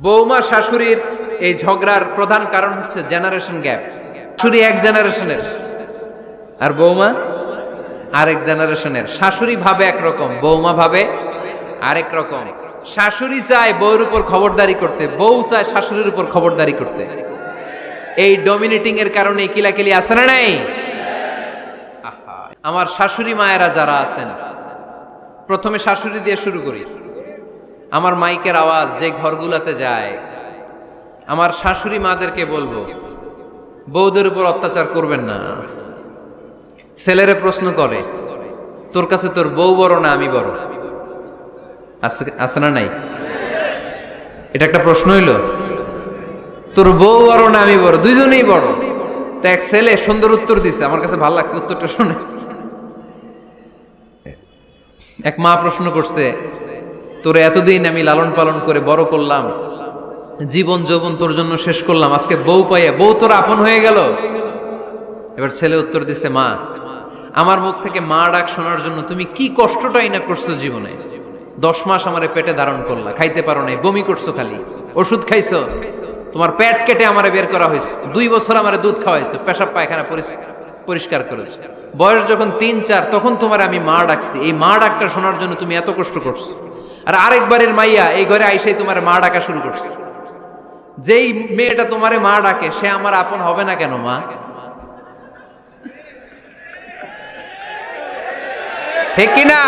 বৌমা শাশুড়ির এই ঝগড়ার প্রধান কারণ হচ্ছে জেনারেশন গ্যাপ। শাশুড়ি এক জেনারেশনের আর বৌমা আরেক জেনারেশনের। শাশুড়ি ভাবে একরকম, বৌমা ভাবে আরেক রকম। শাশুড়ি চায় বউর উপর খবরদারি করতে, বউ চায় শাশুড়ির উপর খবরদারি করতে। এই ডমিনেটিং এর কারণে কিলাকিলি আছে না নাই? আমার শাশুড়ি মায়েরা যারা আছেন, প্রথমে শাশুড়ি দিয়ে শুরু করি। আমার মাইকের আওয়াজ যে ঘরগুলাতে যায়, আমার শাশুড়ি মাদেরকে বলবো, বউদের উপর অত্যাচার করবেন না। ছেলেরে প্রশ্ন করে, তোর কাছে তোর বউ বড় না আমি বড়? আছে না নাই? এটা একটা প্রশ্ন হইল। তোর বউ বড় না আমি বড়? দুইজনেই বড়। তো এক ছেলে সুন্দর উত্তর দিছে, আমার কাছে ভালো লাগছে উত্তরটা শুনে। এক মা প্রশ্ন করছে, তোর এতদিন আমি লালন পালন করে বড় করলাম, জীবন যৌবন তোর জন্য শেষ করলাম, আজকে বউ পাইয়া বউ তোর আপন হয়ে গেল? এবার ছেলে উত্তর দিছে, মা, আমার মুখ থেকে মা ডাক শোনার জন্য তুমি কি কষ্টটাই না করছো জীবনে। 10 মাস আমারে পেটে ধারণ করলা, খাইতে পারো নাই, বমি করছো, খালি ওষুধ খাইছো, তোমার পেট কেটে আমারে বের করা হয়েছে, 2 বছর আমারে দুধ খাওয়াইছো, পেশাব পায়খানা পরিষ্কার করেছো, বয়স যখন 3-4 তখন তোমার আমি মা ডাকছি। এই মা ডাকটা শোনার জন্য তুমি এত কষ্ট করছো, আর আরেকবারের মাইয়া এই ঘরে আইসাই তোমার মা ডাকা শুরু করছে। যেই মেয়েটা তোমারে মা ডাকে সে আমার আপন হবে না কেন মা? ঠিক কিনা?